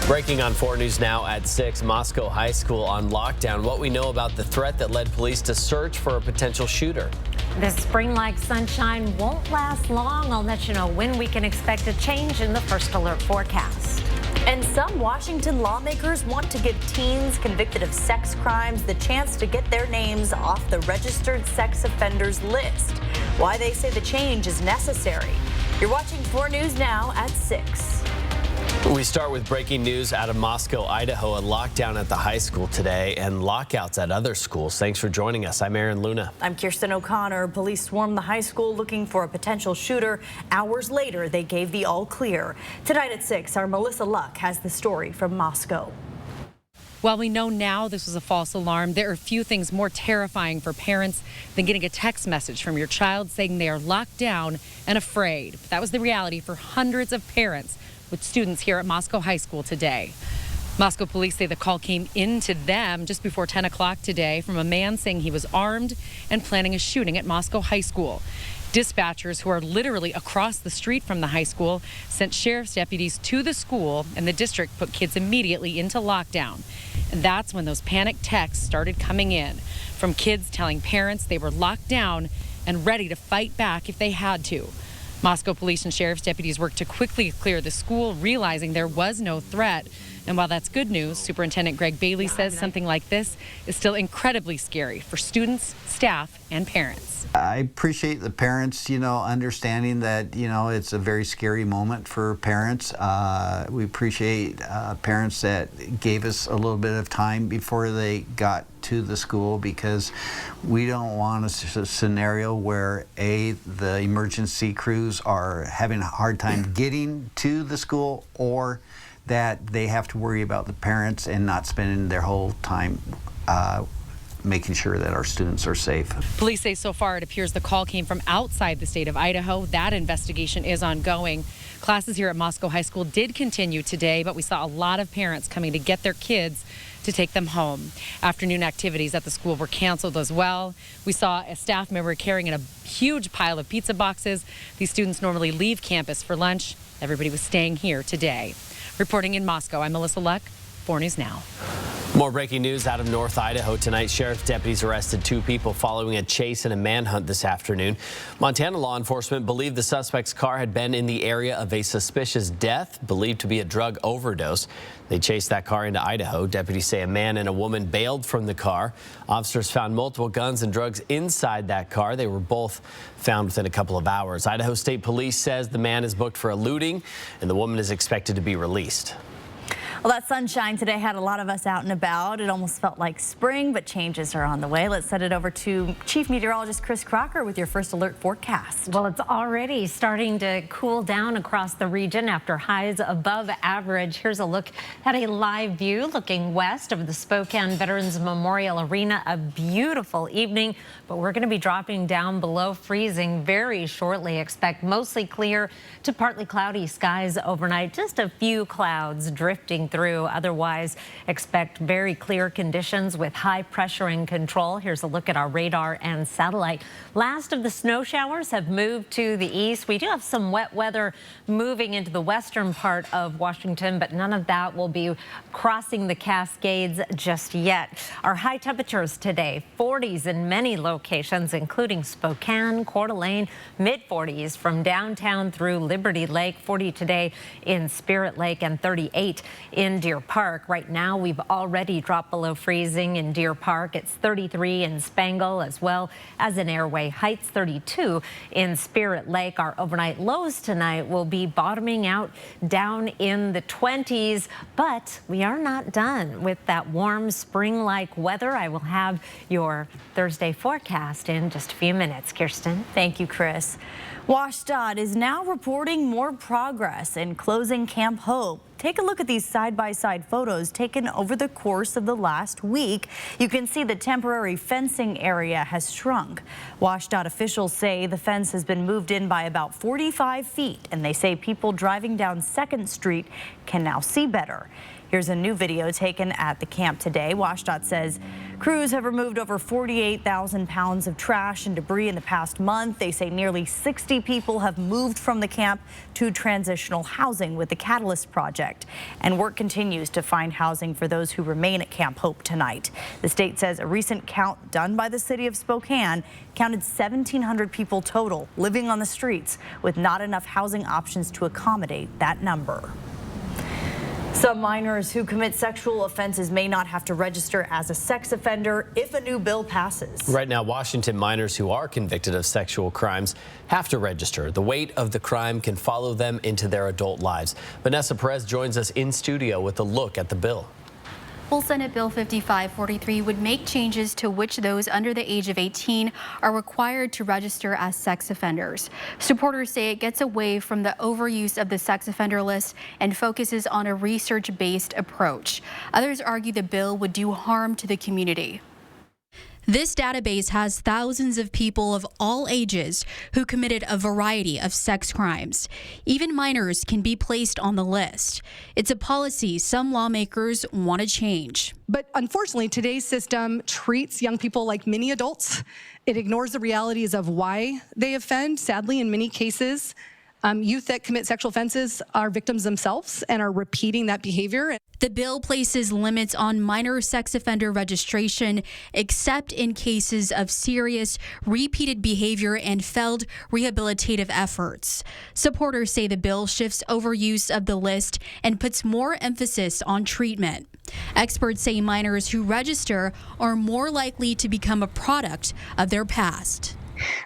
Breaking on 4 News Now at 6, Moscow High School on lockdown. What we know about the threat that led police to search for a potential shooter. This spring-like sunshine won't last long. I'll let you know when we can expect a change in the first alert forecast. And some Washington lawmakers want to give teens convicted of sex crimes the chance to get their names off the registered sex offenders list. Why they say the change is necessary. You're watching 4 News Now at 6. We start with breaking news out of Moscow, Idaho. A lockdown at the high school today and lockouts at other schools. Thanks for joining us. I'm Aaron Luna. I'm Kirsten O'Connor. Police swarmed the high school looking for a potential shooter. Hours later, they gave the all clear. Tonight at 6, our Melissa Luck has the story from Moscow. While we know now this was a false alarm, there are few things more terrifying for parents than getting a text message from your child saying they are locked down and afraid. But that was the reality for hundreds of parents with students here at Moscow High School today. Moscow police say the call came in to them just before 10 o'clock today from a man saying he was armed and planning a shooting at Moscow High School. Dispatchers, who are literally across the street from the high school, sent sheriff's deputies to the school, and the district put kids immediately into lockdown. And that's when those panic texts started coming in from kids telling parents they were locked down and ready to fight back if they had to. Moscow police and sheriff's deputies worked to quickly clear the school, realizing there was no threat. And while that's good news, Superintendent Greg Bailey says something like this is still incredibly scary for students, staff, and parents. I appreciate the parents, understanding that, it's a very scary moment for parents. We appreciate parents that gave us a little bit of time before they got to the school, because we don't want a scenario where the emergency crews are having a hard time getting to the school, or that they have to worry about the parents and not spending their whole time making sure that our students are safe. Police say so far it appears the call came from outside the state of Idaho. That investigation is ongoing. Classes here at Moscow High School did continue today, but we saw a lot of parents coming to get their kids to take them home. Afternoon activities at the school were canceled as well. We saw a staff member carrying in a huge pile of pizza boxes. These students normally leave campus for lunch. Everybody was staying here today. Reporting in Moscow, I'm Melissa Luck, 4 News Now. More breaking news out of North Idaho tonight. Sheriff deputies arrested 2 people following a chase and a manhunt this afternoon. Montana law enforcement believed the suspect's car had been in the area of a suspicious death, believed to be a drug overdose. They chased that car into Idaho. Deputies say a man and a woman bailed from the car. Officers found multiple guns and drugs inside that car. They were both found within a couple of hours. Idaho State Police says the man is booked for a looting and the woman is expected to be released. Well, that sunshine today had a lot of us out and about. It almost felt like spring, but changes are on the way. Let's send it over to Chief Meteorologist Chris Crocker with your first alert forecast. Well, it's already starting to cool down across the region after highs above average. Here's a look at a live view looking west of the Spokane Veterans Memorial Arena. A beautiful evening, but we're going to be dropping down below freezing very shortly. Expect mostly clear to partly cloudy skies overnight. Just a few clouds drifting through. Otherwise, expect very clear conditions with high pressure in control. Here's a look at our radar and satellite. Last of the snow showers have moved to the east. We do have some wet weather moving into the western part of Washington, but none of that will be crossing the Cascades just yet. Our high temperatures today, 40s in many locations, including Spokane, Coeur d'Alene, mid-40s from downtown through Liberty Lake, 40 today in Spirit Lake, and 38 in Deer Park. Right now, we've already dropped below freezing in Deer Park. It's 33 in Spangle, as well as in Airway Heights, 32 in Spirit Lake. Our overnight lows tonight will be bottoming out down in the 20s, but we are not done with that warm spring-like weather. I will have your Thursday forecast in just a few minutes. Kirsten. Thank you, Chris. WashDOT is now reporting more progress in closing Camp Hope. Take a look at these side-by-side photos taken over the course of the last week. You can see the temporary fencing area has shrunk. WashDOT officials say the fence has been moved in by about 45 feet, and they say people driving down 2nd Street can now see better. Here's a new video taken at the camp today. WashDOT says crews have removed over 48,000 pounds of trash and debris in the past month. They say nearly 60 people have moved from the camp to transitional housing with the Catalyst Project. And work continues to find housing for those who remain at Camp Hope tonight. The state says a recent count done by the city of Spokane counted 1,700 people total living on the streets with not enough housing options to accommodate that number. Some minors who commit sexual offenses may not have to register as a sex offender if a new bill passes. Right now, Washington minors who are convicted of sexual crimes have to register. The weight of the crime can follow them into their adult lives. Vanessa Perez joins us in studio with a look at the bill. Full Senate Bill 5543 would make changes to which those under the age of 18 are required to register as sex offenders. Supporters say it gets away from the overuse of the sex offender list and focuses on a research-based approach. Others argue the bill would do harm to the community. This database has thousands of people of all ages who committed a variety of sex crimes. Even minors can be placed on the list. It's a policy some lawmakers want to change. But unfortunately, today's system treats young people like mini adults. It ignores the realities of why they offend. Sadly, in many cases, youth that commit sexual offenses are victims themselves and are repeating that behavior. The bill places limits on minor sex offender registration, except in cases of serious, repeated behavior and failed rehabilitative efforts. Supporters say the bill shifts overuse of the list and puts more emphasis on treatment. Experts say minors who register are more likely to become a product of their past.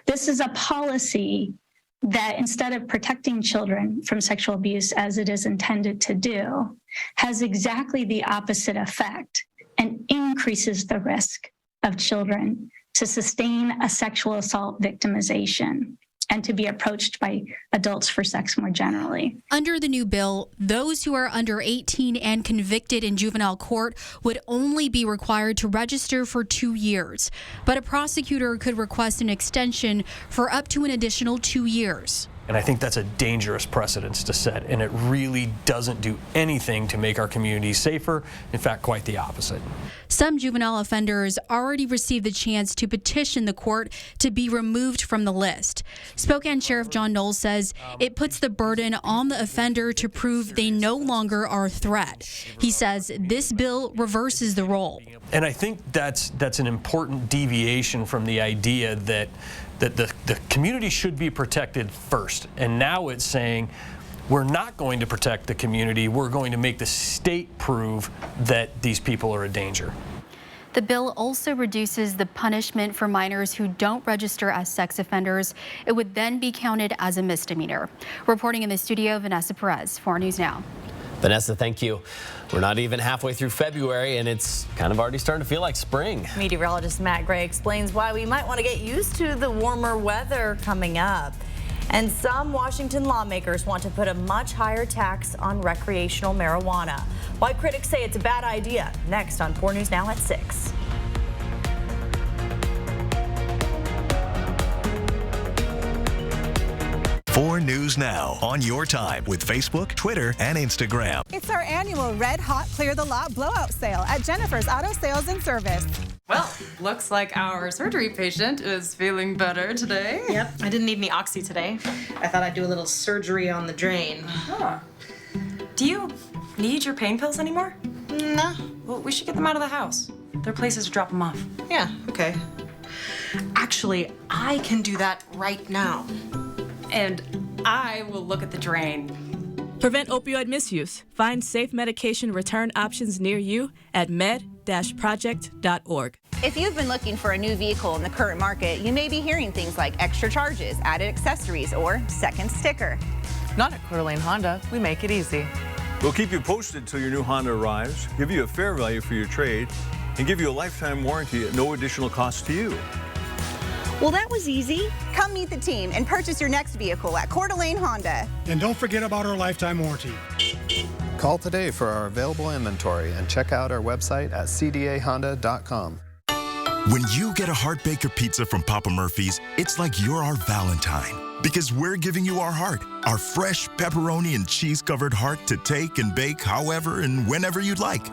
This is a policy that, instead of protecting children from sexual abuse as it is intended to do, has exactly the opposite effect and increases the risk of children to sustain a sexual assault victimization and to be approached by adults for sex more generally. Under the new bill, those who are under 18 and convicted in juvenile court would only be required to register for 2 years, but a prosecutor could request an extension for up to an additional 2 years. And I think that's a dangerous precedence to set, and it really doesn't do anything to make our community safer. In fact, quite the opposite. Some juvenile offenders already received the chance to petition the court to be removed from the list. Spokane Sheriff John Knowles says it puts the burden on the offender to prove they no longer are a threat. He says this bill reverses the role. And I think that's an important deviation from the idea that the community should be protected first. And now it's saying we're not going to protect the community. We're going to make the state prove that these people are a danger. The bill also reduces the punishment for minors who don't register as sex offenders. It would then be counted as a misdemeanor. Reporting in the studio, Vanessa Perez, 4 News Now. Vanessa, thank you. We're not even halfway through February, and it's kind of already starting to feel like spring. Meteorologist Matt Gray explains why we might want to get used to the warmer weather coming up. And some Washington lawmakers want to put a much higher tax on recreational marijuana. Why critics say it's a bad idea. Next on 4 News Now at 6. 4 News Now on your time with Facebook, Twitter, and Instagram. It's our annual Red Hot Clear the Lot blowout sale at Jennifer's Auto Sales and Service. Well, looks like our surgery patient is feeling better today. Yep, I didn't need any oxy today. I thought I'd do a little surgery on the drain. Huh. Do you need your pain pills anymore? No. Well, we should get them out of the house. There are places to drop them off. Yeah, okay. Actually, I can do that right now. And I will look at the drain. Prevent opioid misuse. Find safe medication return options near you at med-project.org. If you've been looking for a new vehicle in the current market, you may be hearing things like extra charges, added accessories, or second sticker. Not at Coeur d'Alene Honda. We make it easy. We'll keep you posted till your new Honda arrives, give you a fair value for your trade, and give you a lifetime warranty at no additional cost to you. Well, that was easy. Come meet the team and purchase your next vehicle at Coeur d'Alene Honda. And don't forget about our lifetime warranty. Call today for our available inventory and check out our website at cdahonda.com. When you get a Heart Baker pizza from Papa Murphy's, it's like you're our Valentine. Because we're giving you our heart, our fresh pepperoni and cheese-covered heart to take and bake however and whenever you'd like.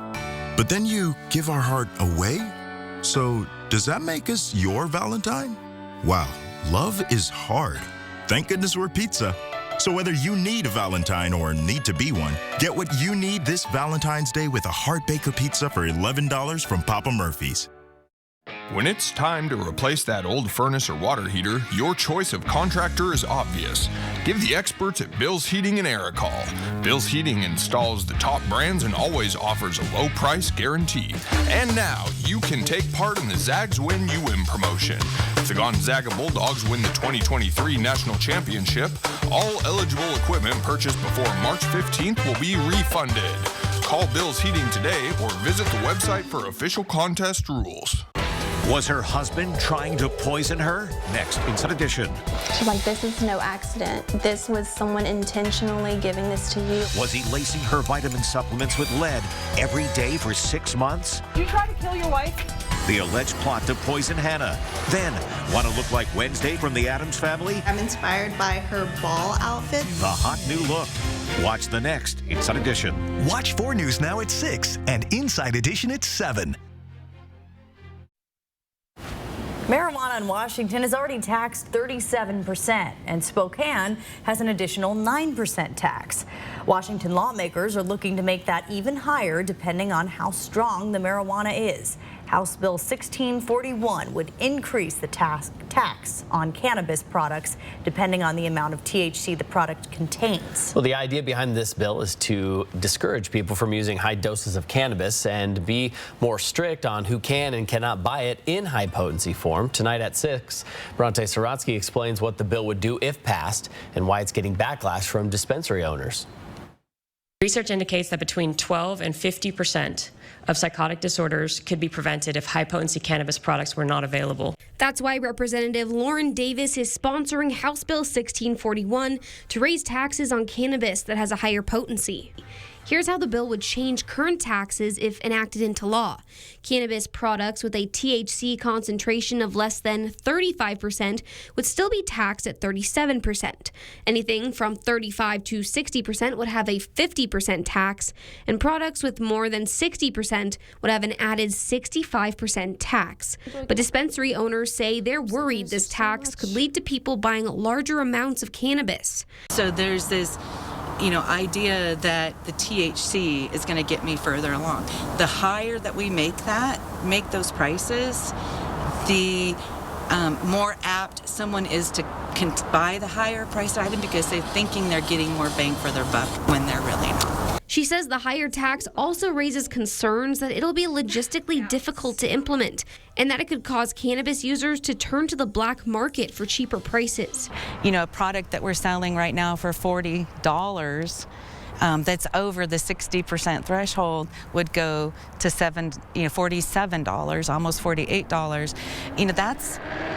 But then you give our heart away? So does that make us your Valentine? Wow, love is hard. Thank goodness we're pizza. So whether you need a Valentine or need to be one, get what you need this Valentine's Day with a Heart Baker pizza for $11 from Papa Murphy's. When it's time to replace that old furnace or water heater, your choice of contractor is obvious. Give the experts at Bill's Heating and Air a call. Bill's Heating installs the top brands and always offers a low price guarantee. And now, you can take part in the Zags Win You Win promotion. If the Gonzaga Bulldogs win the 2023 National Championship, all eligible equipment purchased before March 15th will be refunded. Call Bill's Heating today or visit the website for official contest rules. Was her husband trying to poison her? Next, Inside Edition. She's like, this is no accident. This was someone intentionally giving this to you. Was he lacing her vitamin supplements with lead every day for 6 months? Did you try to kill your wife? The alleged plot to poison Hannah. Then, want to look like Wednesday from the Addams Family? I'm inspired by her ball outfit. The hot new look. Watch the next Inside Edition. Watch 4 News now at 6 and Inside Edition at 7. Marijuana in Washington is already taxed 37%, and Spokane has an additional 9% tax. Washington lawmakers are looking to make that even higher depending on how strong the marijuana is. House Bill 1641 would increase the tax on cannabis products depending on the amount of THC the product contains. Well, the idea behind this bill is to discourage people from using high doses of cannabis and be more strict on who can and cannot buy it in high potency form. Tonight at 6, Bronte Sorotsky explains what the bill would do if passed and why it's getting backlash from dispensary owners. Research indicates that between 12 and 50% of psychotic disorders could be prevented if high-potency cannabis products were not available. That's why Representative Lauren Davis is sponsoring House Bill 1641 to raise taxes on cannabis that has a higher potency. Here's how the bill would change current taxes if enacted into law. Cannabis products with a THC concentration of less than 35% would still be taxed at 37%. Anything from 35 to 60% would have a 50% tax, and products with more than 60% would have an added 65% tax. But dispensary owners say they're worried this tax could lead to people buying larger amounts of cannabis. So there's this idea that the THC is going to get me further along. The higher that we make those prices, the more apt someone is to buy the higher priced item because they're thinking they're getting more bang for their buck when they're really not. She says the higher tax also raises concerns that it'll be logistically difficult to implement and that it could cause cannabis users to turn to the black market for cheaper prices. A product that we're selling right now for $40 that's over the 60% threshold would go to $47, almost $48.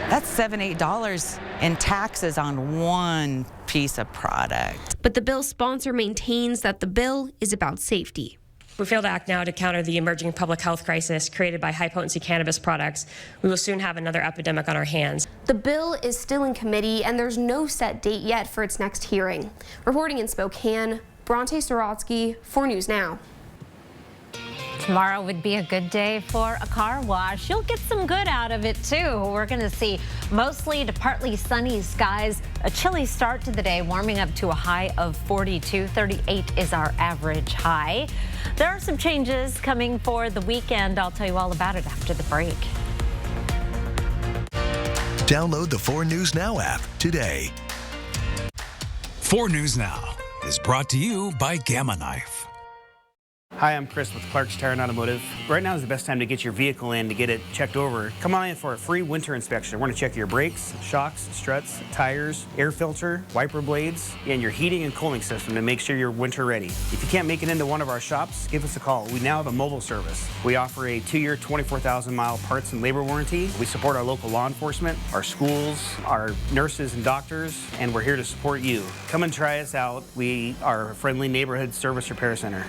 That's $7-8 in taxes on one piece of product. But the bill's sponsor maintains that the bill is about safety. We fail to act now to counter the emerging public health crisis created by high-potency cannabis products. We will soon have another epidemic on our hands. The bill is still in committee, and there's no set date yet for its next hearing. Reporting in Spokane, Bronte Sorotsky, 4 News Now. Tomorrow would be a good day for a car wash. You'll get some good out of it, too. We're going to see mostly to partly sunny skies. A chilly start to the day, warming up to a high of 42. 38 is our average high. There are some changes coming for the weekend. I'll tell you all about it after the break. Download the 4 News Now app today. 4 News Now is brought to you by Gamma Knife. Hi, I'm Chris with Clark's Tire and Automotive. Right now is the best time to get your vehicle in to get it checked over. Come on in for a free winter inspection. We're going to check your brakes, shocks, struts, tires, air filter, wiper blades, and your heating and cooling system to make sure you're winter ready. If you can't make it into one of our shops, give us a call. We now have a mobile service. We offer a 2-year, 24,000-mile parts and labor warranty. We support our local law enforcement, our schools, our nurses and doctors, and we're here to support you. Come and try us out. We are a friendly neighborhood service repair center.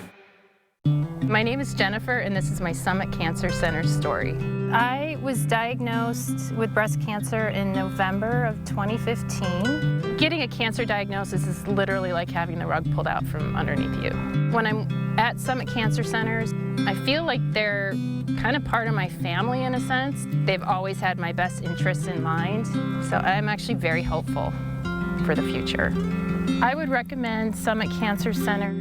My name is Jennifer, and this is my Summit Cancer Center story. I was diagnosed with breast cancer in November of 2015. Getting a cancer diagnosis is literally like having the rug pulled out from underneath you. When I'm at Summit Cancer Centers, I feel like they're kind of part of my family in a sense. They've always had my best interests in mind, so I'm actually very hopeful for the future. I would recommend Summit Cancer Center.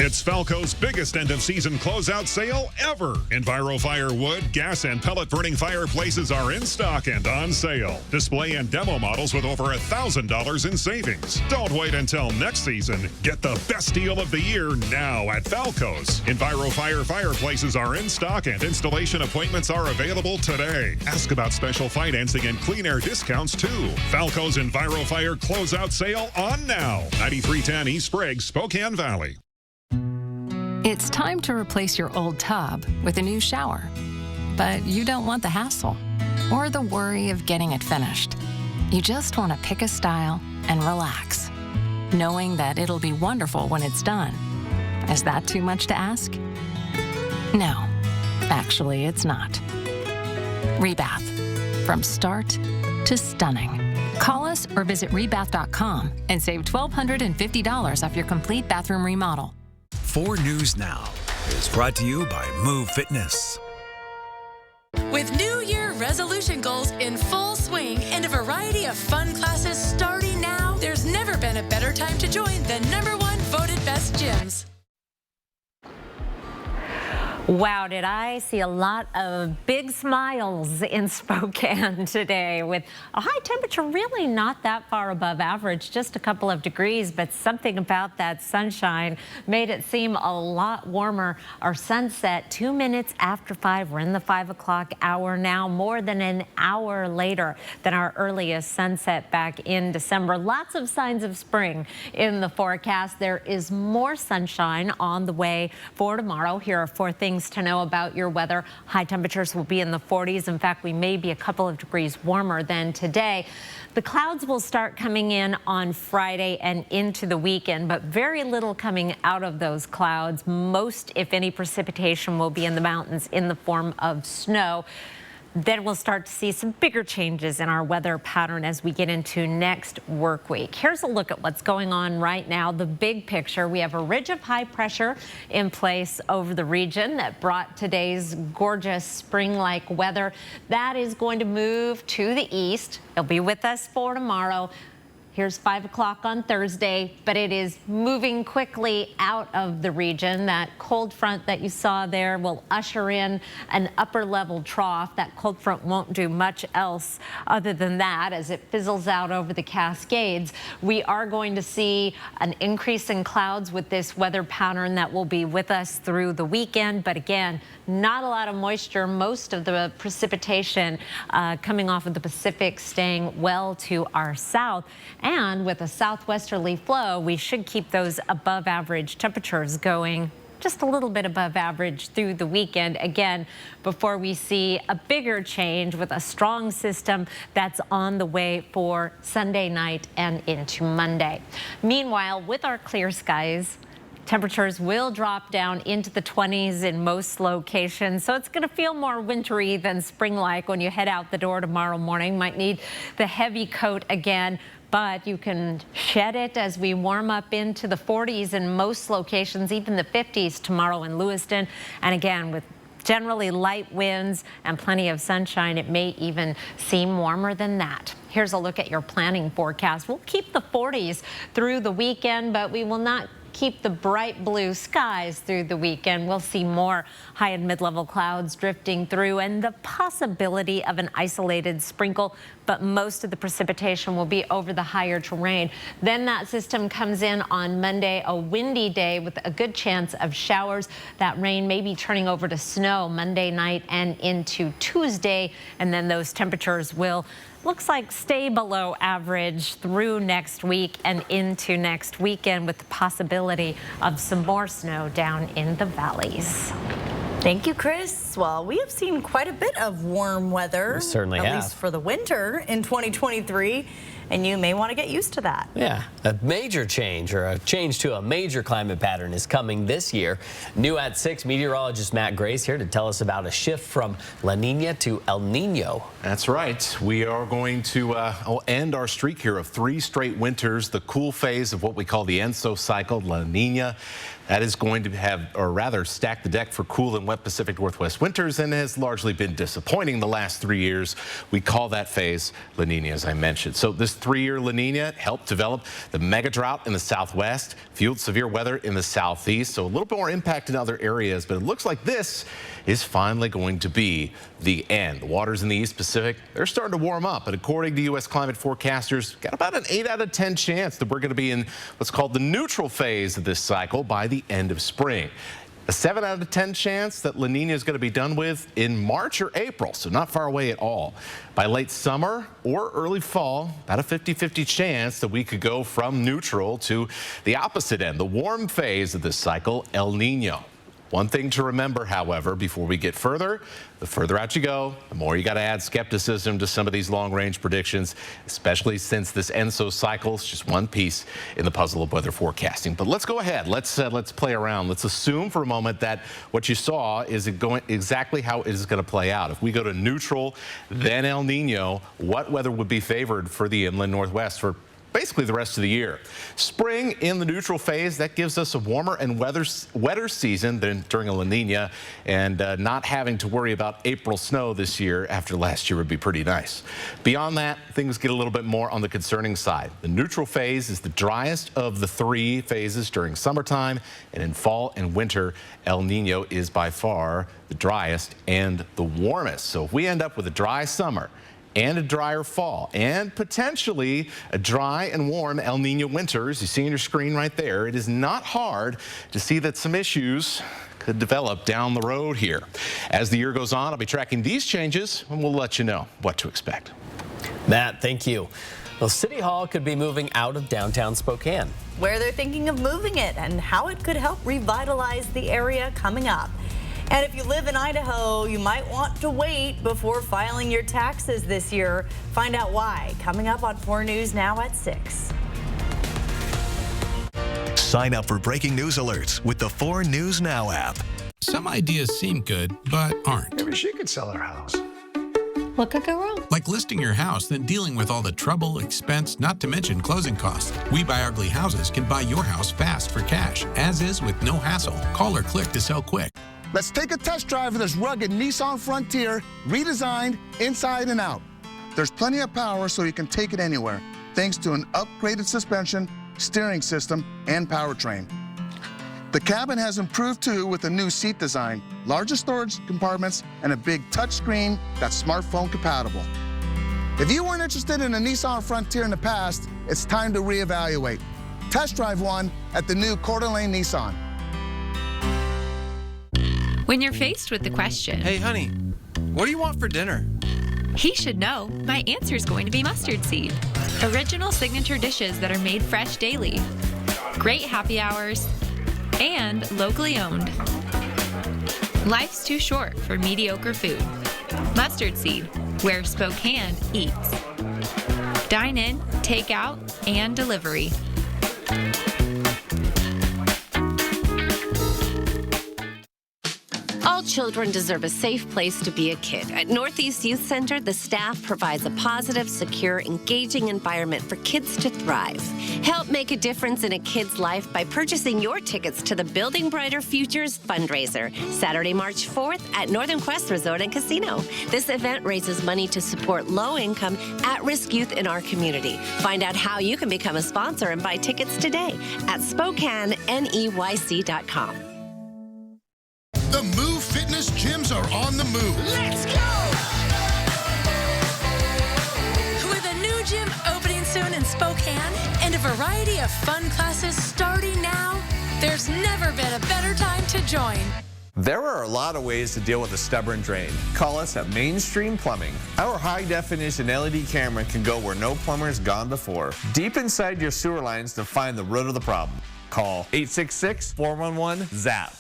It's Falco's biggest end-of-season closeout sale ever. EnviroFire wood, gas, and pellet-burning fireplaces are in stock and on sale. Display and demo models with over $1,000 in savings. Don't wait until next season. Get the best deal of the year now at Falco's. EnviroFire fireplaces are in stock and installation appointments are available today. Ask about special financing and clean air discounts too. Falco's EnviroFire closeout sale on now. 9310 East Sprague, Spokane Valley. It's time to replace your old tub with a new shower, but you don't want the hassle or the worry of getting it finished. You just want to pick a style and relax, knowing that it'll be wonderful when it's done. Is that too much to ask? No, actually it's not. Rebath, from start to stunning. Call us or visit rebath.com and save $1,250 off your complete bathroom remodel. 4 News Now is brought to you by Move Fitness. With New Year resolution goals in full swing and a variety of fun classes starting now, there's never been a better time to join the #1 voted best gyms. Wow, did I see a lot of big smiles in Spokane today with a high temperature really not that far above average, just a couple of degrees, but something about that sunshine made it seem a lot warmer. Our sunset 2 minutes after 5. We're in the 5 o'clock hour now, more than an hour later than our earliest sunset back in December. Lots of signs of spring in the forecast. There is more sunshine on the way for tomorrow. Here are 4 things to know about your weather. High temperatures will be in the 40s. In fact, we may be a couple of degrees warmer than today. The clouds will start coming in on Friday and into the weekend, but very little coming out of those clouds. Most, if any, precipitation will be in the mountains in the form of snow. Then we'll start to see some bigger changes in our weather pattern as we get into next work week. Here's a look at what's going on right now. The big picture, we have a ridge of high pressure in place over the region that brought today's gorgeous spring-like weather. That is going to move to the east. It'll be with us for tomorrow. Here's 5 o'clock on Thursday, but it is moving quickly out of the region. That cold front that you saw there will usher in an upper level trough. That cold front won't do much else other than that as it fizzles out over the Cascades. We are going to see an increase in clouds with this weather pattern that will be with us through the weekend. But again, not a lot of moisture. Most of the precipitation coming off of the Pacific staying well to our south. And with a southwesterly flow, we should keep those above average temperatures going just a little bit above average through the weekend again before we see a bigger change with a strong system that's on the way for Sunday night and into Monday. Meanwhile, with our clear skies, temperatures will drop down into the 20s in most locations, so it's going to feel more wintry than spring-like when you head out the door tomorrow morning. Might need the heavy coat again, but you can shed it as we warm up into the 40s in most locations, even the 50s tomorrow in Lewiston. And again, with generally light winds and plenty of sunshine, it may even seem warmer than that. Here's a look at your planning forecast. We'll keep the 40s through the weekend, but we will not keep the bright blue skies through the weekend. We'll see more high and mid-level clouds drifting through and the possibility of an isolated sprinkle, but most of the precipitation will be over the higher terrain. Then that system comes in on Monday, a windy day with a good chance of showers. That rain may be turning over to snow Monday night and into Tuesday, and then those temperatures will looks like stay below average through next week and into next weekend with the possibility of some more snow down in the valleys. Thank you, Chris. Well, we have seen quite a bit of warm weather, We certainly at have. least for the winter in 2023. and you may want to get used to that. Yeah, a major change or a change to a major climate pattern is coming this year. New at 6, meteorologist Matt Grace here to tell us about a shift from La Nina to El Nino. That's right. We are going to end our streak here of 3 straight winters, the cool phase of what we call the ENSO cycle, La Nina. That is going to have, or rather, stack the deck for cool and wet Pacific Northwest winters and has largely been disappointing the last 3 years. We call that phase La Nina, as I mentioned. So this 3-year La Nina helped develop the mega drought in the southwest, fueled severe weather in the southeast, so a little bit more impact in other areas, but it looks like this is finally going to be the end. The waters in the East Pacific, they're starting to warm up, and according to U.S. climate forecasters, got about an 8 out of 10 chance that we're going to be in what's called the neutral phase of this cycle by the end of spring. A 7 out of 10 chance that La Nina is going to be done with in March or April, so not far away at all. By late summer or early fall, about a 50-50 chance that we could go from neutral to the opposite end, the warm phase of this cycle, El Nino. One thing to remember, however, before we get further, the further out you go, the more you got to add skepticism to some of these long-range predictions, especially since this ENSO cycle is just one piece in the puzzle of weather forecasting. But let's go ahead. Let's play around. Let's assume for a moment that what you saw is going exactly how it is going to play out. If we go to neutral, then El Nino, what weather would be favored for the inland Northwest for basically the rest of the year? Spring in the neutral phase, that gives us a warmer and wetter season than during a La Nina, and not having to worry about April snow this year after last year would be pretty nice. Beyond that, things get a little bit more on the concerning side. The neutral phase is the driest of the 3 phases during summertime, and in fall and winter, El Nino is by far the driest and the warmest. So if we end up with a dry summer and a drier fall, and potentially a dry and warm El Nino winter, as you see on your screen right there, it is not hard to see that some issues could develop down the road here. As the year goes on, I'll be tracking these changes, and we'll let you know what to expect. Matt, thank you. Well, City Hall could be moving out of downtown Spokane, where they're thinking of moving it and how it could help revitalize the area coming up. And if you live in Idaho, you might want to wait before filing your taxes this year. Find out why, coming up on 4 News Now at 6. Sign up for breaking news alerts with the 4 News Now app. Some ideas seem good, but aren't. Maybe she could sell her house. What could go wrong? Like listing your house, then dealing with all the trouble, expense, not to mention closing costs. We Buy Ugly Houses can buy your house fast for cash, as is with no hassle. Call or click to sell quick. Let's take a test drive of this rugged Nissan Frontier, redesigned inside and out. There's plenty of power so you can take it anywhere, thanks to an upgraded suspension, steering system, and powertrain. The cabin has improved too with a new seat design, larger storage compartments, and a big touchscreen that's smartphone compatible. If you weren't interested in a Nissan Frontier in the past, it's time to reevaluate. Test drive one at the new Coeur d'Alene Nissan. When you're faced with the question, "Hey honey, what do you want for dinner?" he should know my answer is going to be mustard seed. Original signature dishes that are made fresh daily. Great happy hours, and locally owned. Life's too short for mediocre food. Mustard Seed, where Spokane eats. Dine in, take out, and delivery. All children deserve a safe place to be a kid. At Northeast Youth Center, the staff provides a positive, secure, engaging environment for kids to thrive. Help make a difference in a kid's life by purchasing your tickets to the Building Brighter Futures fundraiser, Saturday, March 4th at Northern Quest Resort and Casino. This event raises money to support low-income, at-risk youth in our community. Find out how you can become a sponsor and buy tickets today at SpokaneNEYC.com. The Move Fitness gyms are on the move. Let's go! With a new gym opening soon in Spokane and a variety of fun classes starting now, there's never been a better time to join. There are a lot of ways to deal with a stubborn drain. Call us at Mainstream Plumbing. Our high-definition LED camera can go where no plumber's gone before, deep inside your sewer lines to find the root of the problem. Call 866-411-ZAP.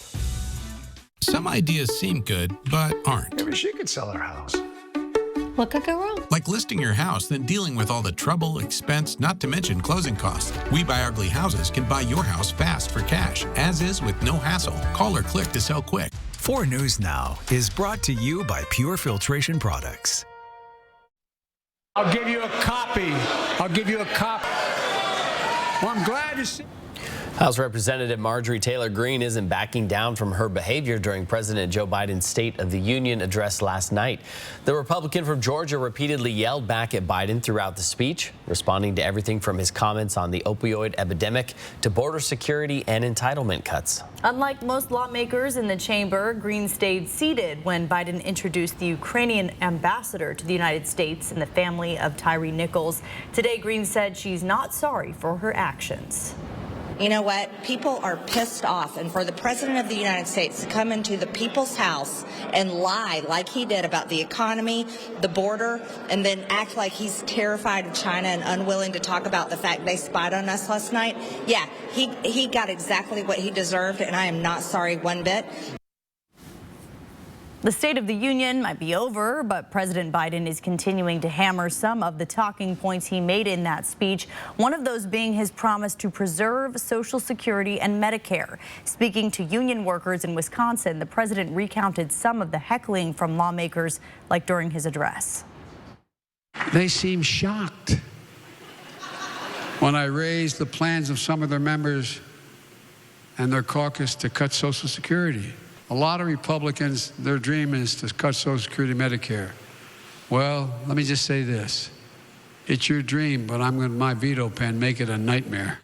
Some ideas seem good, but aren't. Maybe she could sell her house. What could go wrong? Like listing your house, then dealing with all the trouble, expense, not to mention closing costs. We Buy Ugly Houses can buy your house fast for cash, as is with no hassle. Call or click to sell quick. 4 News Now is brought to you by Pure Filtration Products. I'll give you a copy. Well, I'm glad to see. House Representative Marjorie Taylor Greene isn't backing down from her behavior during President Joe Biden's State of the Union address last night. The Republican from Georgia repeatedly yelled back at Biden throughout the speech, responding to everything from his comments on the opioid epidemic to border security and entitlement cuts. Unlike most lawmakers in the chamber, Greene stayed seated when Biden introduced the Ukrainian ambassador to the United States and the family of Tyree Nichols. Today, Greene said she's not sorry for her actions. You know what? People are pissed off, and for the President of the United States to come into the people's house and lie like he did about the economy, the border, and then act like he's terrified of China and unwilling to talk about the fact they spied on us last night, yeah, he got exactly what he deserved, and I am not sorry one bit. The State of the Union might be over, but President Biden is continuing to hammer some of the talking points he made in that speech, one of those being his promise to preserve Social Security and Medicare. Speaking to union workers in Wisconsin, the president recounted some of the heckling from lawmakers, like during his address. They seem shocked when I raised the plans of some of their members and their caucus to cut Social Security. A lot of Republicans, their dream is to cut Social Security, Medicare. Well, let me just say this. It's your dream, but I'm going to, my veto pen, make it a nightmare.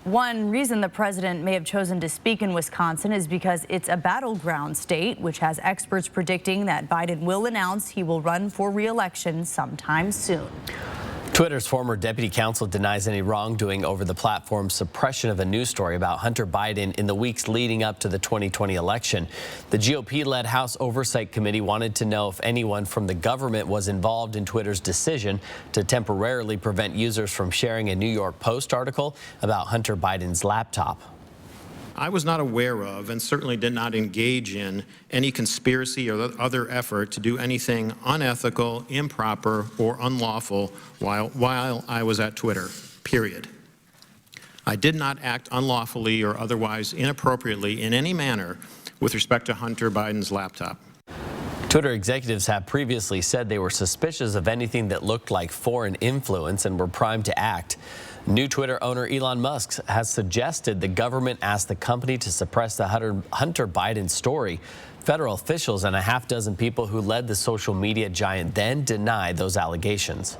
One reason the president may have chosen to speak in Wisconsin is because it's a battleground state, which has experts predicting that Biden will announce he will run for re-election sometime soon. Twitter's former deputy counsel denies any wrongdoing over the platform's suppression of a news story about Hunter Biden in the weeks leading up to the 2020 election. The GOP-led House Oversight Committee wanted to know if anyone from the government was involved in Twitter's decision to temporarily prevent users from sharing a New York Post article about Hunter Biden's laptop. I was not aware of and certainly did not engage in any conspiracy or other effort to do anything unethical, improper, or unlawful while I was at Twitter, period. I did not act unlawfully or otherwise inappropriately in any manner with respect to Hunter Biden's laptop. Twitter executives have previously said they were suspicious of anything that looked like foreign influence and were primed to act. New Twitter owner Elon Musk has suggested the government ask the company to suppress the Hunter Biden story. Federal officials and a half dozen people who led the social media giant then denied those allegations.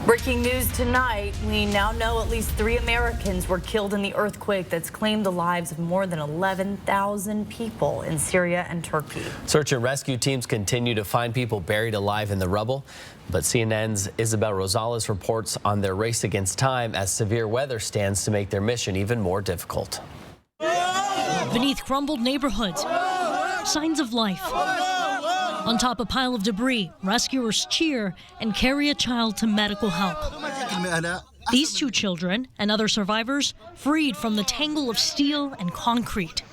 Breaking news tonight, we now know at least 3 Americans were killed in the earthquake that's claimed the lives of more than 11,000 people in Syria and Turkey. Search and rescue teams continue to find people buried alive in the rubble, but CNN's Isabel Rosales reports on their race against time as severe weather stands to make their mission even more difficult. Beneath crumbled neighborhoods, signs of life. On top a pile of debris, rescuers cheer and carry a child to medical help. These 2 children and other survivors freed from the tangle of steel and concrete.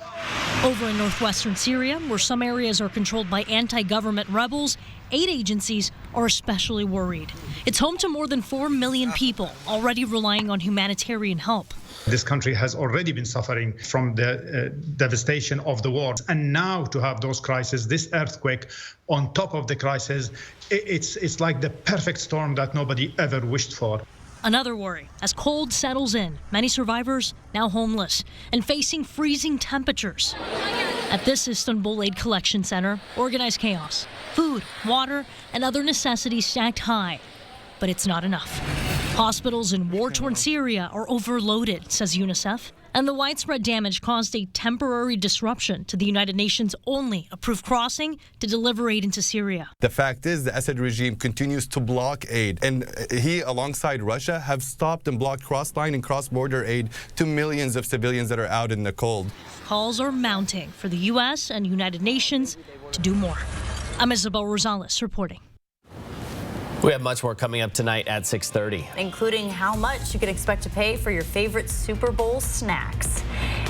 Over in northwestern Syria, where some areas are controlled by anti-government rebels, aid agencies are especially worried. It's home to more than 4 million people already relying on humanitarian help. This country has already been suffering from the devastation of the war. And now to have those crises, this earthquake on top of the crisis, it's like the perfect storm that nobody ever wished for. Another worry, as cold settles in, many survivors now homeless and facing freezing temperatures. At this Istanbul Aid Collection Center, organized chaos, food, water, and other necessities stacked high. But it's not enough. Hospitals in war-torn Syria are overloaded, says UNICEF, and the widespread damage caused a temporary disruption to the United Nations' only approved crossing to deliver aid into Syria. The fact is the Assad regime continues to block aid, and he, alongside Russia, have stopped and blocked cross-line and cross-border aid to millions of civilians that are out in the cold. Calls are mounting for the U.S. and United Nations to do more. I'm Isabel Rosales reporting. We have much more coming up tonight at 6:30. Including how much you can expect to pay for your favorite Super Bowl snacks.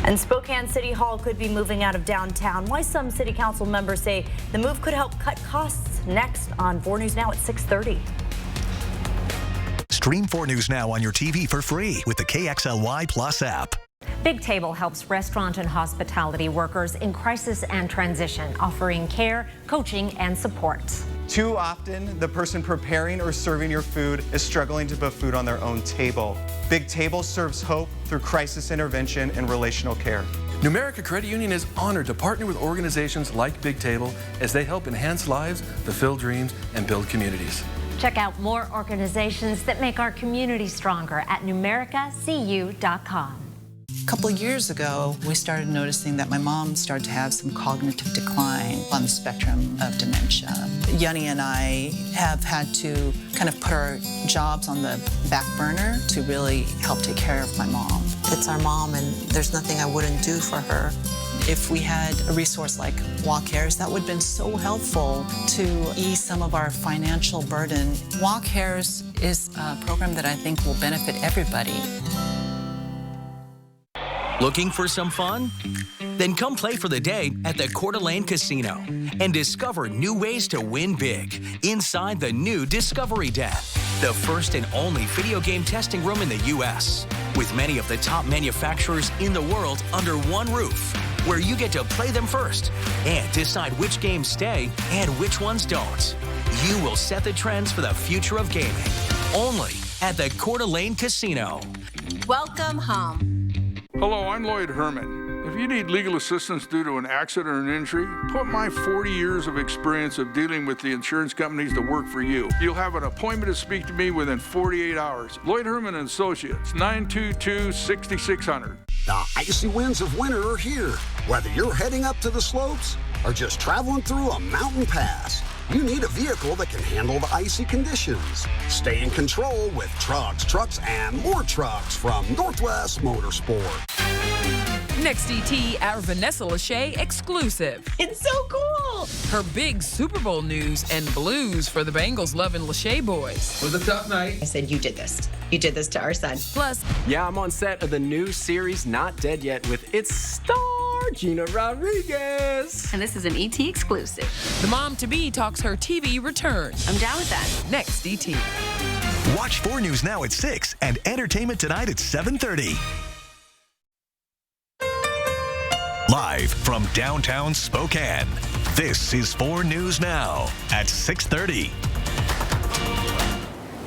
And Spokane City Hall could be moving out of downtown. Why some city council members say the move could help cut costs next on 4 News Now at 6:30. Stream 4 News Now on your TV for free with the KXLY Plus app. Big Table helps restaurant and hospitality workers in crisis and transition, offering care, coaching, and support. Too often, the person preparing or serving your food is struggling to put food on their own table. Big Table serves hope through crisis intervention and relational care. Numerica Credit Union is honored to partner with organizations like Big Table as they help enhance lives, fulfill dreams, and build communities. Check out more organizations that make our community stronger at numericacu.com. A couple of years ago, we started noticing that my mom started to have some cognitive decline on the spectrum of dementia. Yunny and I have had to kind of put our jobs on the back burner to really help take care of my mom. It's our mom, and there's nothing I wouldn't do for her. If we had a resource like Walk Cares, that would have been so helpful to ease some of our financial burden. Walk Cares is a program that I think will benefit everybody. Looking for some fun? Then come play for the day at the Coeur d'Alene Casino and discover new ways to win big inside the new Discovery Den, the first and only video game testing room in the U.S. with many of the top manufacturers in the world under one roof, where you get to play them first and decide which games stay and which ones don't. You will set the trends for the future of gaming, only at the Coeur d'Alene Casino. Welcome home. Hello, I'm Lloyd Herman. If you need legal assistance due to an accident or an injury, put my 40 years of experience of dealing with the insurance companies to work for you. You'll have an appointment to speak to me within 48 hours. Lloyd Herman & Associates, 922-6600. The icy winds of winter are here. Whether you're heading up to the slopes or just traveling through a mountain pass, you need a vehicle that can handle the icy conditions. Stay in control with trucks, and more trucks from Northwest Motorsport. Next DT, our Vanessa Lachey exclusive. It's so cool. Her big Super Bowl news and blues for the Bengals loving Lachey boys. It was a tough night. I said, you did this. You did this to our son. Plus, yeah, I'm on set of the new series Not Dead Yet with its star, Gina Rodriguez. And this is an ET exclusive. The mom-to-be talks her TV return. I'm down with that. Next DT. Watch 4 News Now at 6 and Entertainment Tonight at 7:30. Live from downtown Spokane, this is 4 News Now at 6:30.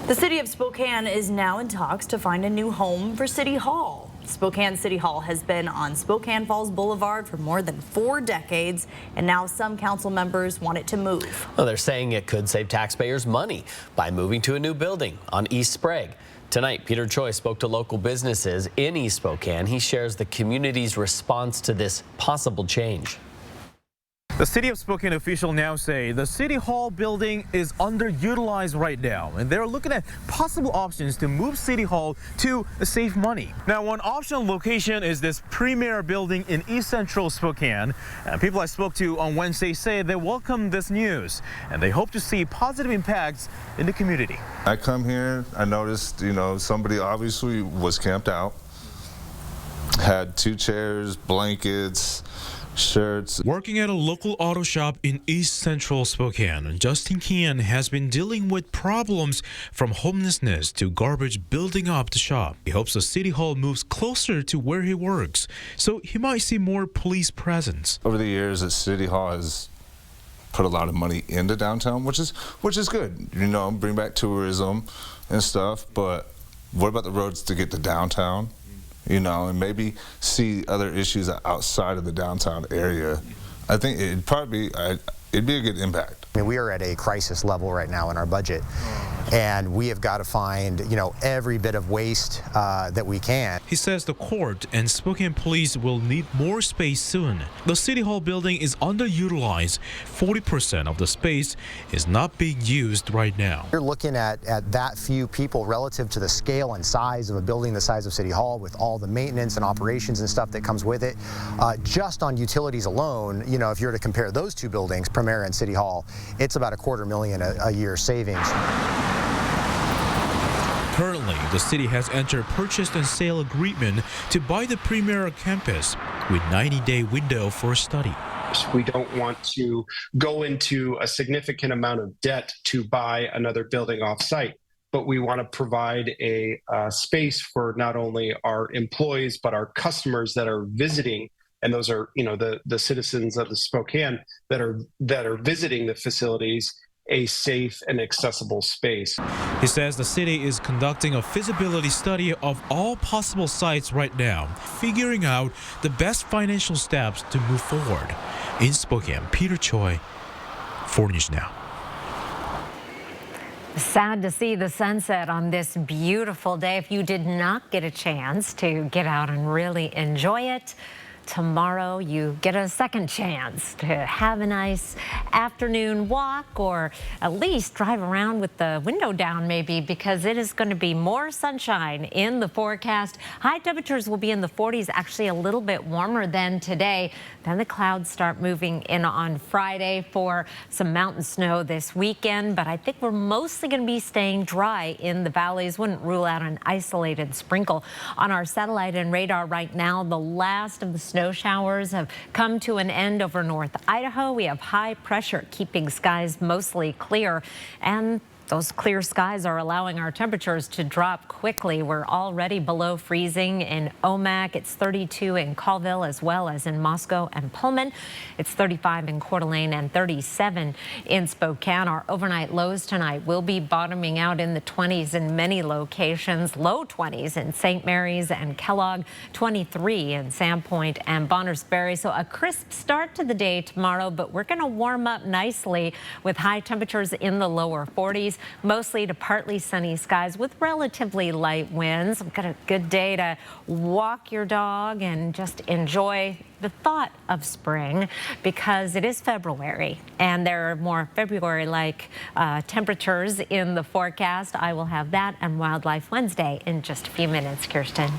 The city of Spokane is now in talks to find a new home for City Hall. Spokane City Hall has been on Spokane Falls Boulevard for more than 4 decades, and now some council members want it to move. Well, they're saying it could save taxpayers money by moving to a new building on East Sprague. Tonight, Peter Choi spoke to local businesses in East Spokane. He shares the community's response to this possible change. The City of Spokane officials now say the City Hall building is underutilized right now, and they're looking at possible options to move City Hall to save money. Now, one optional location is this premier building in East Central Spokane, and people I spoke to on Wednesday say they welcome this news, and they hope to see positive impacts in the community. I come here, I noticed, somebody obviously was camped out, had 2 chairs, blankets, shirts. Working at a local auto shop in East Central Spokane, Justin Kean has been dealing with problems from homelessness to garbage building up the shop. He hopes the City Hall moves closer to where he works, so he might see more police presence. Over the years, the City Hall has put a lot of money into downtown, which is good. Bring back tourism and stuff, but what about the roads to get to downtown? And maybe see other issues outside of the downtown area. I think it'd be a good impact. I mean, we are at a crisis level right now in our budget, and we have got to find, every bit of waste that we can. He says the court and Spokane Police will need more space soon. The City Hall building is underutilized. 40% of the space is not being used right now. You're looking at that few people relative to the scale and size of a building the size of City Hall, with all the maintenance and operations and stuff that comes with it. Just on utilities alone, if you're to compare those 2 buildings, Premier and City Hall, it's about $250,000 a year savings. Currently, the city has entered purchase and sale agreement to buy the Premier campus with 90-day window for study. We don't want to go into a significant amount of debt to buy another building off-site, but we want to provide a space for not only our employees, but our customers that are visiting. And those are, the citizens of the Spokane that are visiting the facilities, a safe and accessible space. He says the city is conducting a feasibility study of all possible sites right now, figuring out the best financial steps to move forward. In Spokane, Peter Choi, 4 News Now. Sad to see the sunset on this beautiful day. If you did not get a chance to get out and really enjoy it, tomorrow you get a second chance to have a nice afternoon walk, or at least drive around with the window down maybe, because it is going to be more sunshine in the forecast. High temperatures will be in the 40s, actually a little bit warmer than today. Then the clouds start moving in on Friday for some mountain snow this weekend, but I think we're mostly going to be staying dry in the valleys. Wouldn't rule out an isolated sprinkle. On our satellite and radar right now, the last of the snow showers have come to an end over North Idaho. We have high pressure keeping skies mostly clear, and those clear skies are allowing our temperatures to drop quickly. We're already below freezing in Omak. It's 32 in Colville, as well as in Moscow and Pullman. It's 35 in Coeur d'Alene and 37 in Spokane. Our overnight lows tonight will be bottoming out in the 20s in many locations. Low 20s in St. Mary's and Kellogg, 23 in Sandpoint and Bonners Ferry. So a crisp start to the day tomorrow, but we're going to warm up nicely with high temperatures in the lower 40s. Mostly to partly sunny skies with relatively light winds. We've got a good day to walk your dog and just enjoy the thought of spring, because it is February and there are more February-like temperatures in the forecast. I will have that and Wildlife Wednesday in just a few minutes. Kirsten.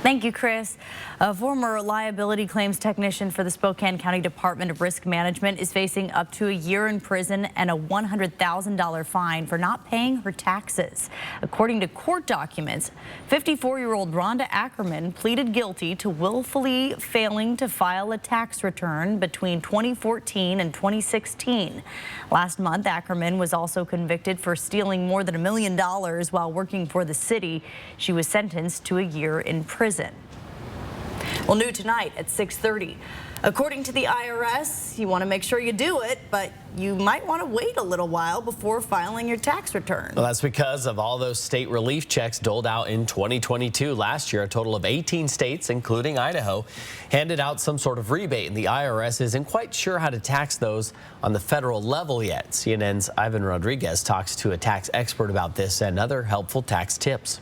Thank you, Chris. A former liability claims technician for the Spokane County Department of Risk Management is facing up to a year in prison and a $100,000 fine for not paying her taxes. According to court documents, 54-year-old Rhonda Ackerman pleaded guilty to willfully failing to file a tax return between 2014 and 2016. Last month, Ackerman was also convicted for stealing more than $1 million while working for the city. She was sentenced to a year in prison. Well, new tonight at 6:30. According to the IRS, you want to make sure you do it, but you might want to wait a little while before filing your tax return. Well, that's because of all those state relief checks doled out in 2022. Last year, a total of 18 states, including Idaho, handed out some sort of rebate, and the IRS isn't quite sure how to tax those on the federal level yet. CNN's Ivan Rodriguez talks to a tax expert about this and other helpful tax tips.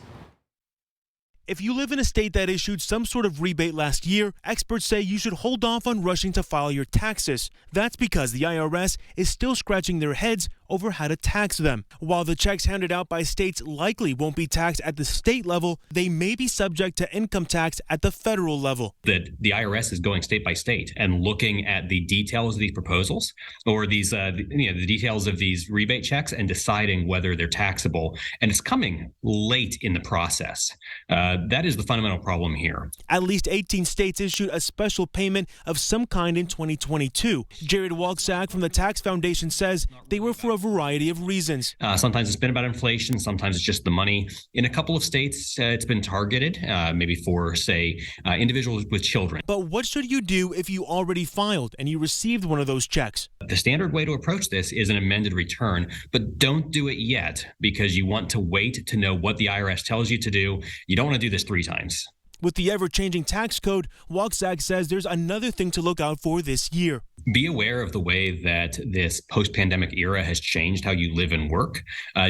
If you live in a state that issued some sort of rebate last year, experts say you should hold off on rushing to file your taxes. That's because the IRS is still scratching their heads over how to tax them. While the checks handed out by states likely won't be taxed at the state level, they may be subject to income tax at the federal level. The IRS is going state by state and looking at the details of these proposals, or these, the details of these rebate checks, and deciding whether they're taxable. And it's coming late in the process. That is the fundamental problem here. At least 18 states issued a special payment of some kind in 2022. Jared Walczak from the Tax Foundation says they were for a variety of reasons. Sometimes it's been about inflation. Sometimes it's just the money. In a couple of states, it's been targeted, maybe for, say, individuals with children. But what should you do if you already filed and you received one of those checks? The standard way to approach this is an amended return, but don't do it yet, because you want to wait to know what the IRS tells you to do. You don't want to do this 3 times. With the ever-changing tax code, Walczak says there's another thing to look out for this year. Be aware of the way that this post-pandemic era has changed how you live and work.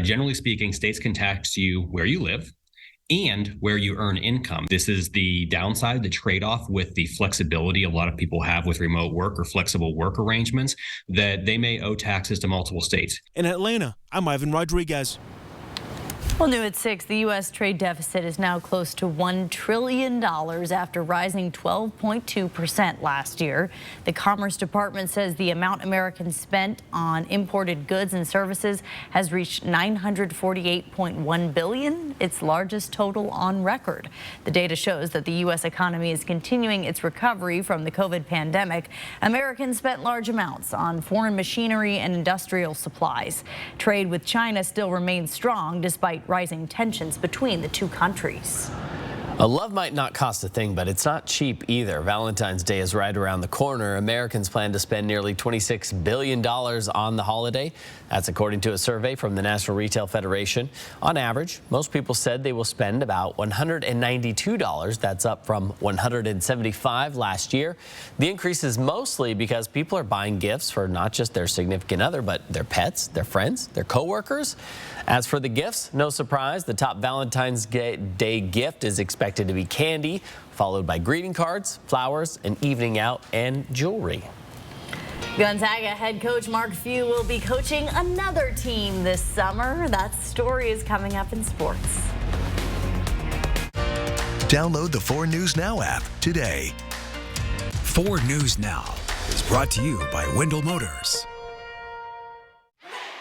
Generally speaking, states can tax you where you live and where you earn income. This is the downside, the trade-off with the flexibility a lot of people have with remote work or flexible work arrangements, that they may owe taxes to multiple states. In Atlanta, I'm Ivan Rodriguez. Well, new at 6, the U.S. trade deficit is now close to $1 trillion after rising 12.2% last year. The Commerce Department says the amount Americans spent on imported goods and services has reached $948.1 billion, its largest total on record. The data shows that the U.S. economy is continuing its recovery from the COVID pandemic. Americans spent large amounts on foreign machinery and industrial supplies. Trade with China still remains strong despite rising tensions between the two countries. A love might not cost a thing, but it's not cheap either. Valentine's Day is right around the corner. Americans plan to spend nearly $26 billion on the holiday. That's according to a survey from the National Retail Federation. On average, most people said they will spend about $192. That's up from $175 last year. The increase is mostly because people are buying gifts for not just their significant other, but their pets, their friends, their coworkers. As for the gifts, no surprise, the top Valentine's Day gift is expected to be candy, followed by greeting cards, flowers, an evening out, and jewelry. Gonzaga head coach Mark Few will be coaching another team this summer. That story is coming up in sports. Download the 4 News Now app today. 4 News Now is brought to you by Wendell Motors.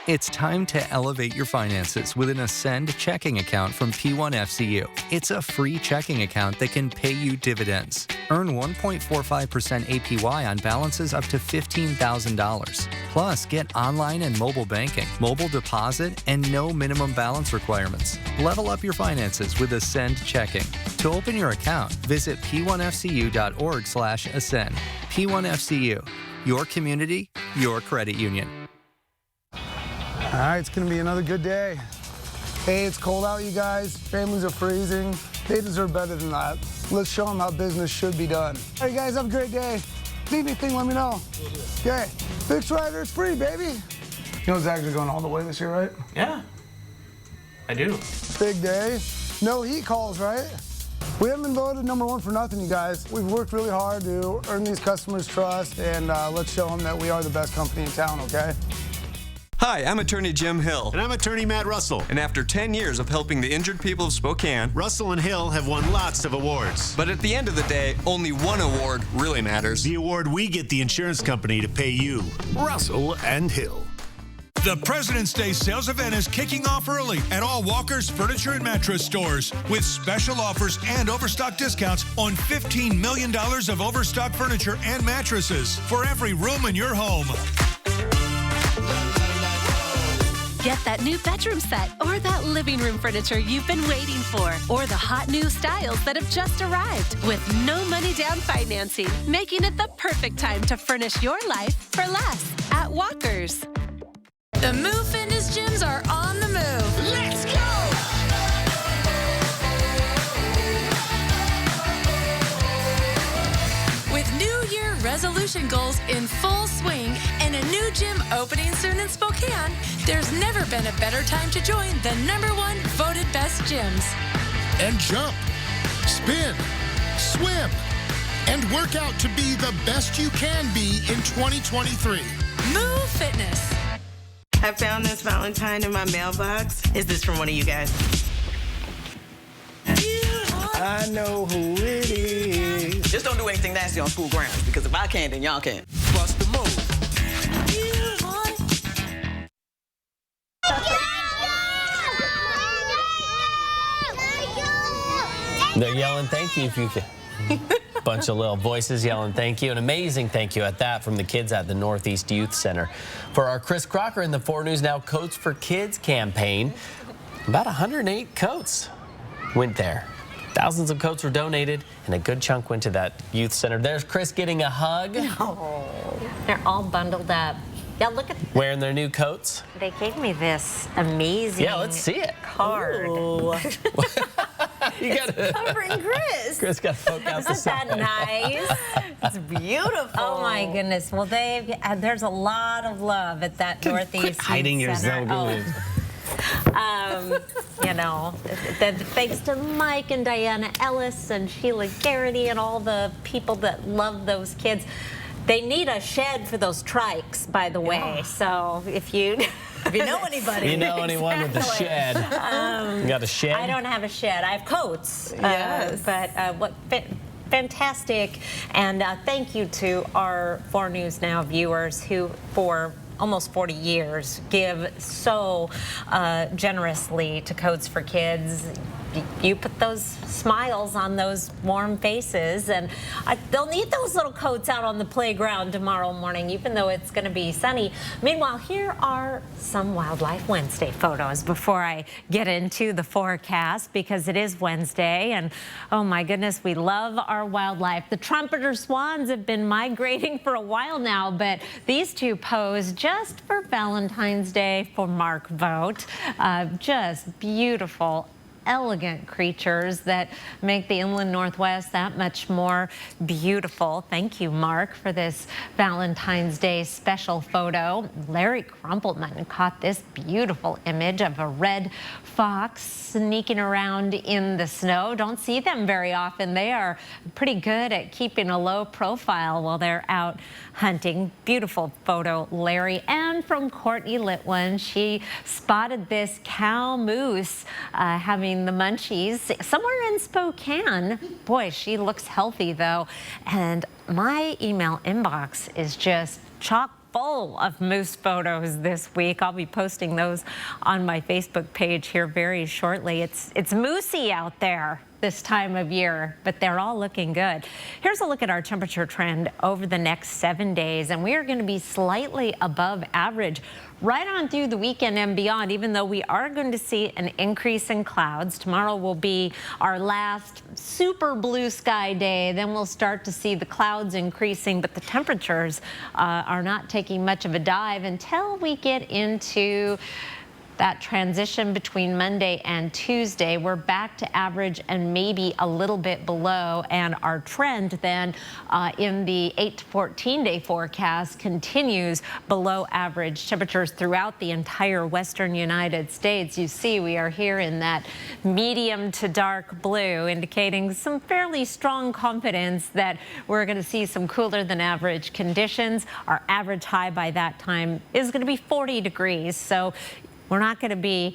It's time to elevate your finances with an Ascend checking account from P1FCU. It's a free checking account that can pay you dividends. Earn 1.45% APY on balances up to $15,000. Plus, get online and mobile banking, mobile deposit, and no minimum balance requirements. Level up your finances with Ascend checking. To open your account, visit p1fcu.org/ascend. P1FCU, your community, your credit union. All right, it's gonna be another good day. Hey, it's cold out, you guys. Families are freezing. They deserve better than that. Let's show them how business should be done. Hey, you guys, have a great day. Need anything, let me know. Okay, Fixed Rider, it's free, baby. You know Zach's going all the way this year, right? Yeah, I do. Big day. No heat calls, right? We haven't been voted #1 for nothing, you guys. We've worked really hard to earn these customers' trust, and let's show them that we are the best company in town, okay? Hi, I'm attorney Jim Hill. And I'm attorney Matt Russell. And after 10 years of helping the injured people of Spokane, Russell and Hill have won lots of awards. But at the end of the day, only one award really matters. The award we get the insurance company to pay you. Russell and Hill. The President's Day sales event is kicking off early at all Walker's Furniture and Mattress stores with special offers and overstock discounts on $15 million of overstock furniture and mattresses for every room in your home. Get that new bedroom set or that living room furniture you've been waiting for, or the hot new styles that have just arrived with no money down financing, making it the perfect time to furnish your life for less at Walker's. The Move Fitness gyms are on the move. Let's go! With New Year resolution goals in full swing and a new gym opening soon in Spokane, there's never been a better time to join the #1 voted best gyms. And jump, spin, swim, and work out to be the best you can be in 2023. Move Fitness. I found this Valentine in my mailbox. Is this from one of you guys? I know who it is. Just don't do anything nasty on school grounds, because if I can, then y'all can. Bust the move. They're yelling thank you if you can. Bunch of little voices yelling thank you. An amazing thank you at that from the kids at the Northeast Youth Center. For our Chris Crocker in the 4 News Now Coats for Kids campaign, about 108 coats went there. Thousands of coats were donated, and a good chunk went to that youth center. There's Chris getting a hug. Oh, they're all bundled up. Yeah, look at wearing their new coats. They gave me this amazing let's see it. Card. You gotta, covering Chris. Chris got to poke out the Isn't that nice? It's beautiful. Oh my goodness. Well, there's a lot of love at that Northeast hiding Youth yourself. Center. You know, thanks to Mike and Diana Ellis and Sheila Garrity and all the people that love those kids. They need a shed for those trikes, by the way. So if you If you know anybody. You know anyone with a shed? You got a shed? I don't have a shed. I have coats. Yes. What fantastic. And thank you to our 4 News Now viewers who, for almost 40 years, give so generously to Coats for Kids. You put those smiles on those warm faces, and they'll need those little coats out on the playground tomorrow morning, even though it's going to be sunny. Meanwhile, here are some Wildlife Wednesday photos before I get into the forecast, because it is Wednesday, and oh my goodness, we love our wildlife. The trumpeter swans have been migrating for a while now, but these two pose just for Valentine's Day for Mark Vogt. Just beautiful, elegant creatures that make the inland Northwest that much more beautiful. Thank you, Mark, for this Valentine's Day special photo. Larry Crumpleman caught this beautiful image of a red fox sneaking around in the snow. Don't see them very often. They are pretty good at keeping a low profile while they're out hunting. Beautiful photo, Larry. And from Courtney Litwin, she spotted this cow moose having the munchies somewhere in Spokane. Boy, she looks healthy though. And my email inbox is just chock full of moose photos this week. I'll be posting those on my Facebook page here very shortly. It's moosey out there this time of year, but they're all looking good. Here's a look at our temperature trend over the next 7 days, and we are going to be slightly above average right on through the weekend and beyond, even though we are going to see an increase in clouds. Tomorrow will be our last super blue sky day. Then we'll start to see the clouds increasing, but the temperatures are not taking much of a dive until we get into that transition between Monday and Tuesday. We're back to average and maybe a little bit below, and our trend then in the 8 to 14 day forecast continues below average temperatures throughout the entire western United States. You see, we are here in that medium to dark blue, indicating some fairly strong confidence that we're going to see some cooler than average conditions. Our average high by that time is going to be 40 degrees. So we're not going to be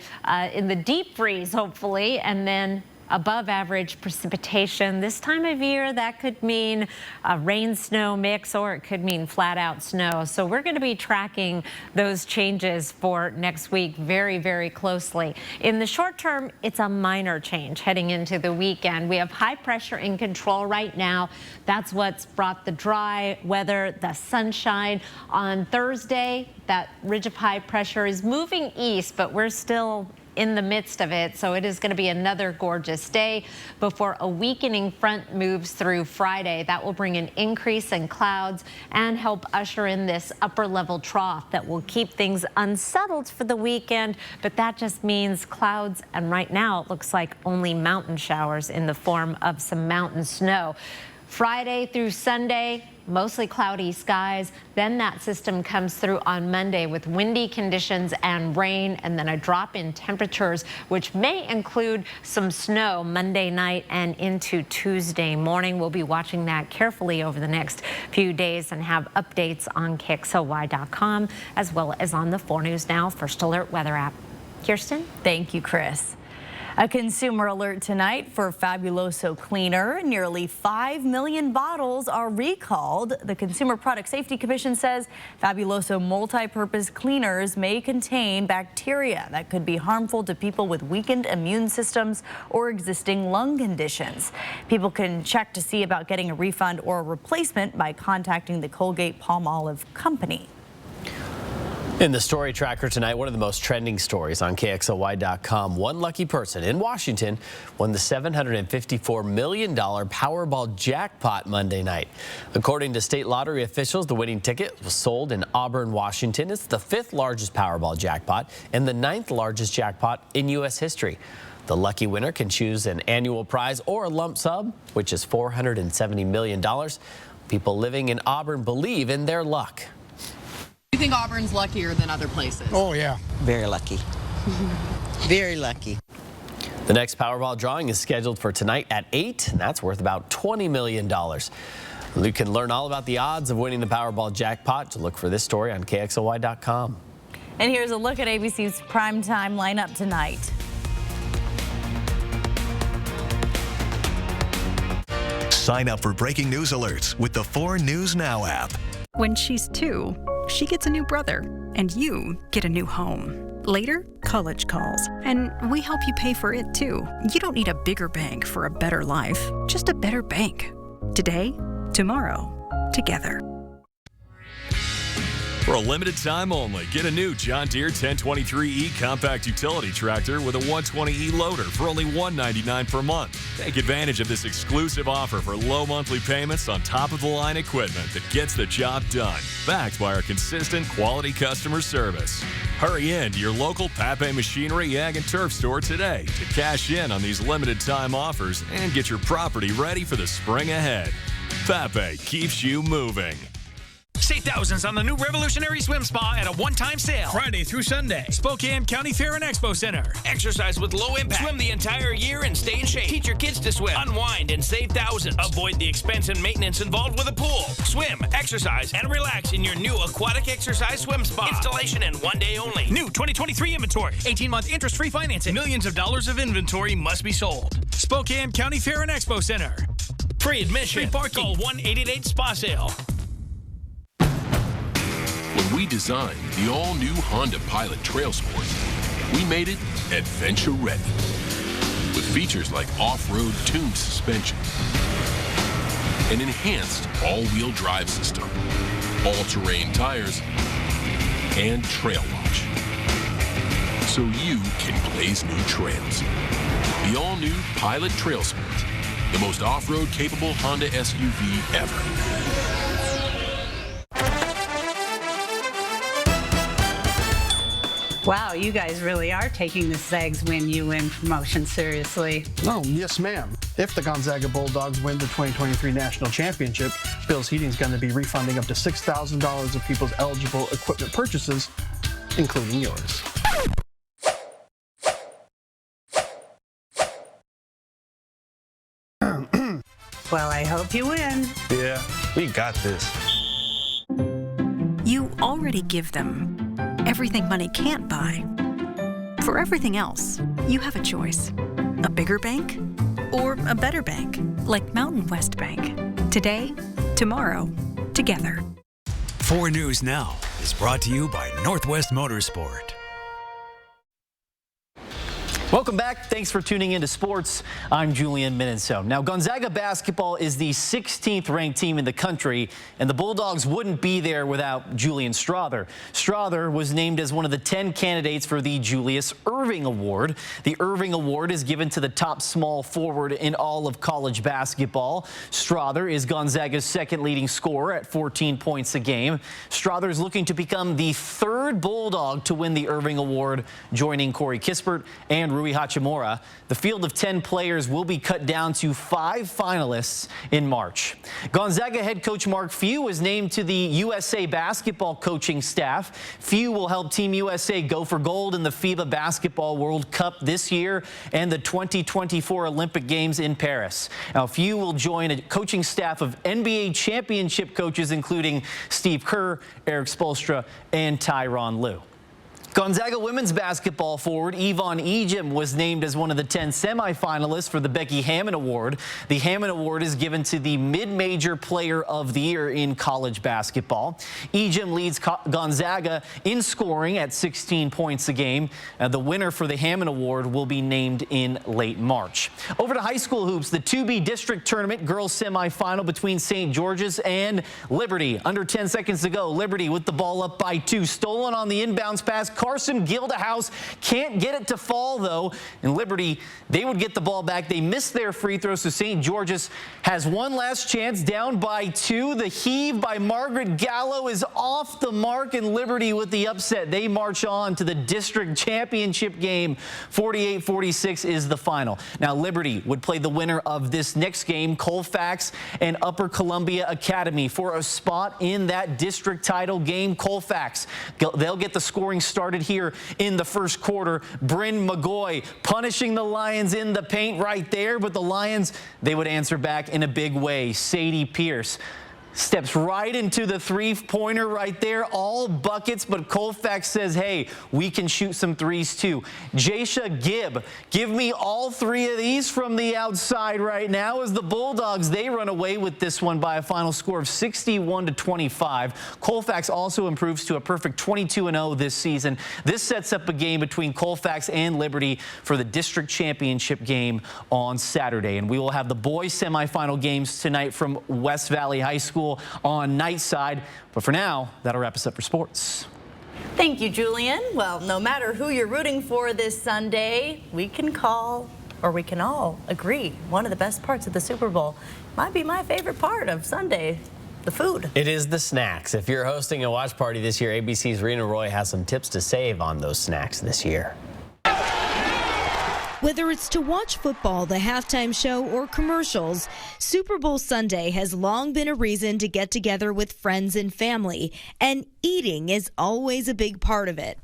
in the deep freeze, hopefully, and then above average precipitation. This time of year, that could mean a rain-snow mix, or it could mean flat-out snow. So we're going to be tracking those changes for next week very, very closely. In the short term, it's a minor change heading into the weekend. We have high pressure in control right now. That's what's brought the dry weather, the sunshine. On Thursday, that ridge of high pressure is moving east, but we're still in the midst of it, so it is going to be another gorgeous day before a weakening front moves through Friday. That will bring an increase in clouds and help usher in this upper level trough that will keep things unsettled for the weekend, but that just means clouds, and right now it looks like only mountain showers in the form of some mountain snow. Friday through Sunday, mostly cloudy skies. Then that system comes through on Monday with windy conditions and rain, and then a drop in temperatures, which may include some snow Monday night and into Tuesday morning. We'll be watching that carefully over the next few days and have updates on KXLY.com as well as on the 4 News Now First Alert weather app. Kirsten? Thank you, Chris. A consumer alert tonight for Fabuloso Cleaner. Nearly 5 million bottles are recalled. The Consumer Product Safety Commission says Fabuloso multi-purpose cleaners may contain bacteria that could be harmful to people with weakened immune systems or existing lung conditions. People can check to see about getting a refund or a replacement by contacting the Colgate-Palmolive Company. In the story tracker tonight, one of the most trending stories on KXLY.com. One lucky person in Washington won the $754 million Powerball jackpot Monday night. According to state lottery officials, the winning ticket was sold in Auburn, Washington. It's the 5th largest Powerball jackpot and the 9th largest jackpot in U.S. history. The lucky winner can choose an annual prize or a lump sum, which is $470 million. People living in Auburn believe in their luck. Do you think Auburn's luckier than other places? Oh, yeah. Very lucky. Very lucky. The next Powerball drawing is scheduled for tonight at 8, and that's worth about $20 million. You can learn all about the odds of winning the Powerball jackpot. To look for this story on KXLY.com. And here's a look at ABC's primetime lineup tonight. Sign up for breaking news alerts with the 4 News Now app. When she's 2, she gets a new brother, and you get a new home. Later, college calls, and we help you pay for it too. You don't need a bigger bank for a better life, just a better bank. Today, tomorrow, together. For a limited time only, get a new John Deere 1023E compact utility tractor with a 120E loader for only $199 per month. Take advantage of this exclusive offer for low monthly payments on top-of-the-line equipment that gets the job done, backed by our consistent quality customer service. Hurry in to your local Pape Machinery Ag and Turf store today to cash in on these limited time offers and get your property ready for the spring ahead. Pape keeps you moving. Save thousands on the new Revolutionary Swim Spa at a one-time sale. Friday through Sunday. Spokane County Fair and Expo Center. Exercise with low impact. Swim the entire year and stay in shape. Teach your kids to swim. Unwind and save thousands. Avoid the expense and maintenance involved with a pool. Swim, exercise, and relax in your new aquatic exercise swim spa. Installation in one day only. New 2023 inventory. 18-month interest-free financing. Millions of dollars of inventory must be sold. Spokane County Fair and Expo Center. Free admission. Free parking. Call 1-888-SPA-SALE. When we designed the all-new Honda Pilot Trail Sport, we made it adventure ready. With features like off-road tuned suspension, an enhanced all-wheel drive system, all-terrain tires, and Trail Watch. So you can blaze new trails. The all-new Pilot Trail Sport, the most off-road capable Honda SUV ever. Wow, you guys really are taking the Zags Win You Win promotion seriously. Oh, yes, ma'am. If the Gonzaga Bulldogs win the 2023 National Championship, Bill's Heating is going to be refunding up to $6,000 of people's eligible equipment purchases, including yours. Well, I hope you win. Yeah, we got this. You already give them everything money can't buy. For everything else, you have a choice. A bigger bank or a better bank, like Mountain West Bank. Today, tomorrow, together. 4 News Now is brought to you by Northwest Motorsport. Welcome back. Thanks for tuning into sports. I'm Julian Minenso. Now, Gonzaga basketball is the 16th ranked team in the country, and the Bulldogs wouldn't be there without Julian Strawther. Strawther was named as one of the 10 candidates for the Julius Erving Award. The Erving Award is given to the top small forward in all of college basketball. Strawther is Gonzaga's second leading scorer at 14 points a game. Strawther is looking to become the third Bulldog to win the Erving Award, joining Corey Kispert and Rui Hachimura. The field of 10 players will be cut down to 5 finalists in March. Gonzaga head coach Mark Few was named to the USA basketball coaching staff. Few will help Team USA go for gold in the FIBA Basketball World Cup this year and the 2024 Olympic Games in Paris. Now, Few will join a coaching staff of NBA championship coaches, including Steve Kerr, Eric Spoelstra, and Tyronn Lue. Gonzaga women's basketball forward Yvonne Ejim was named as one of the 10 semifinalists for the Becky Hammon Award. The Hammon Award is given to the mid-major player of the year in college basketball. Ejim leads Gonzaga in scoring at 16 points a game. The winner for the Hammon Award will be named in late March. Over to high school hoops, the 2B district tournament girls semifinal between St. George's and Liberty. Under 10 seconds to go, Liberty with the ball up by 2. Stolen on the inbounds pass. Carson Gildahouse can't get it to fall, though. And Liberty, they would get the ball back. They missed their free throw, so St. George's has one last chance, down by 2. The heave by Margaret Gallo is off the mark, and Liberty with the upset. They march on to the district championship game. 48-46 is the final. Now, Liberty would play the winner of this next game, Colfax and Upper Columbia Academy, for a spot in that district title game. Colfax, they'll get the scoring started here in the first quarter. Bryn McGoy punishing the Lions in the paint right there, but the Lions, they would answer back in a big way. Sadie Pierce steps right into the three-pointer right there. All buckets, but Colfax says, hey, we can shoot some threes too. Jaisha Gibb, give me all three of these from the outside right now as the Bulldogs, they run away with this one by a final score of 61-25. Colfax also improves to a perfect 22-0 this season. This sets up a game between Colfax and Liberty for the district championship game on Saturday. And we will have the boys semifinal games tonight from West Valley High School on night side. But for now, that'll wrap us up for sports. Thank you, Julian. Well, no matter who you're rooting for this Sunday, we can all agree one of the best parts of the Super Bowl might be my favorite part of Sunday. The food. It is the snacks. If you're hosting a watch party this year, ABC's Rena Roy has some tips to save on those snacks this year. Whether it's to watch football, the halftime show, or commercials, Super Bowl Sunday has long been a reason to get together with friends and family, and eating is always a big part of it.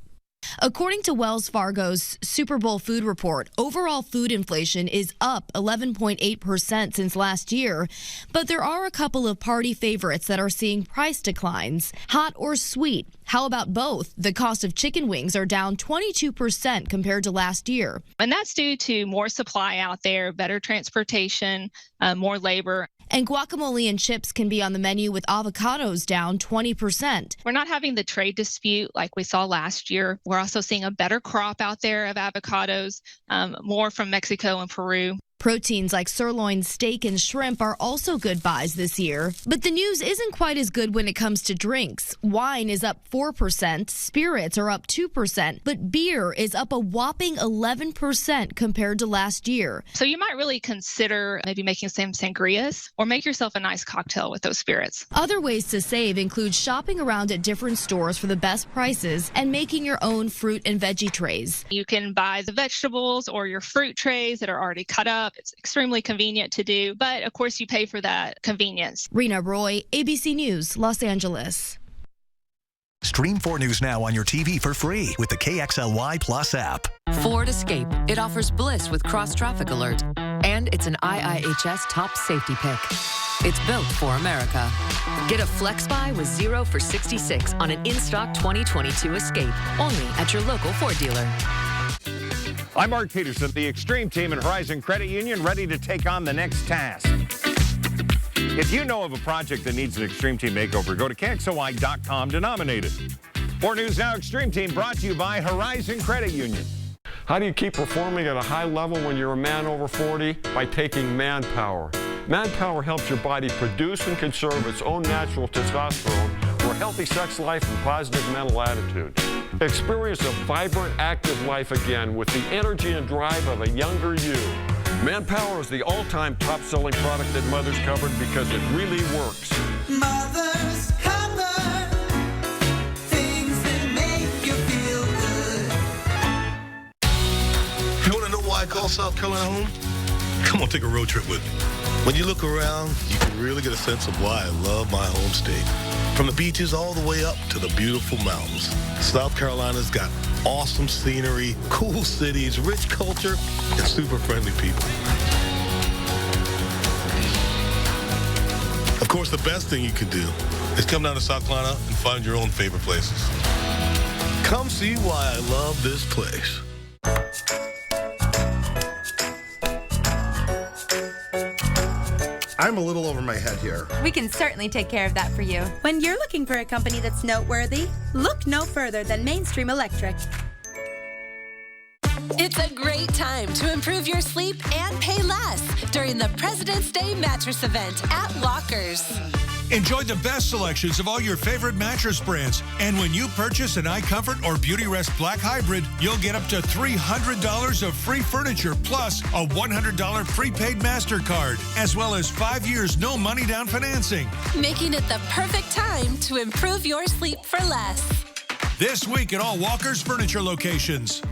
According to Wells Fargo's Super Bowl food report, overall food inflation is up 11.8% since last year, but there are a couple of party favorites that are seeing price declines. Hot or sweet? How about both? The cost of chicken wings are down 22% compared to last year. And that's due to more supply out there, better transportation, more labor. And guacamole and chips can be on the menu with avocados down 20%. We're not having the trade dispute like we saw last year. We're also seeing a better crop out there of avocados, more from Mexico and Peru. Proteins like sirloin steak and shrimp are also good buys this year. But the news isn't quite as good when it comes to drinks. Wine is up 4%, spirits are up 2%, but beer is up a whopping 11% compared to last year. So you might really consider maybe making some sangrias or make yourself a nice cocktail with those spirits. Other ways to save include shopping around at different stores for the best prices and making your own fruit and veggie trays. You can buy the vegetables or your fruit trays that are already cut up. It's extremely convenient to do, but of course you pay for that convenience. Rena Roy, ABC News, Los Angeles. Stream 4 News now on your TV for free with the KXLY Plus app. Ford Escape. It offers bliss with cross-traffic alert. And it's an IIHS top safety pick. It's built for America. Get a flex buy with 0 for 66 on an in-stock 2022 Escape. Only at your local Ford dealer. I'm Mark Peterson, the Extreme Team and Horizon Credit Union, ready to take on the next task. If you know of a project that needs an Extreme Team makeover, go to KXLY.com to nominate it. 4 News Now Extreme Team brought to you by Horizon Credit Union. How do you keep performing at a high level when you're a man over 40? By taking Manpower. Manpower helps your body produce and conserve its own natural testosterone for a healthy sex life and positive mental attitude. Experience a vibrant, active life again with the energy and drive of a younger you. Manpower is the all-time top-selling product at Mother's Cupboard because it really works. Mother's Cupboard, things that make you feel good. You want to know why I call South Carolina home? Come on, take a road trip with me. When you look around, you can really get a sense of why I love my home state. From the beaches all the way up to the beautiful mountains. South Carolina's got awesome scenery, cool cities, rich culture, and super friendly people. Of course, the best thing you can do is come down to South Carolina and find your own favorite places. Come see why I love this place. I'm a little over my head here. We can certainly take care of that for you. When you're looking for a company that's noteworthy, look no further than Mainstream Electric. It's a great time to improve your sleep and pay less during the President's Day mattress event at Walker's. Enjoy the best selections of all your favorite mattress brands. And when you purchase an iComfort or Beautyrest Black Hybrid, you'll get up to $300 of free furniture plus a $100 prepaid MasterCard, as well as 5 years no money down financing. Making it the perfect time to improve your sleep for less. This week at all Walker's Furniture locations.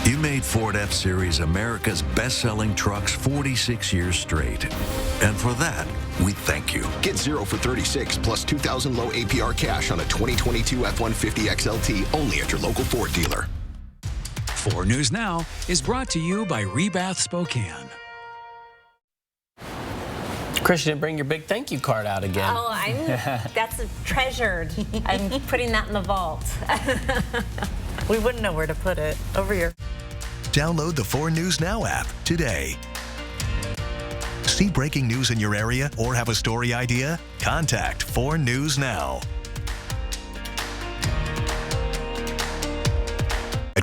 You made Ford F-Series America's best-selling trucks 46 years straight. And for that, we thank you. Get 0 for 36 plus $2,000 low APR cash on a 2022 F-150 XLT only at your local Ford dealer. 4 News Now is brought to you by Rebath Spokane. Chris, you didn't bring your big thank you card out again. Oh, that's treasured. I'm putting that in the vault. We wouldn't know where to put it. Over here. Download the 4 News Now app today. See breaking news in your area or have a story idea? Contact 4 News Now.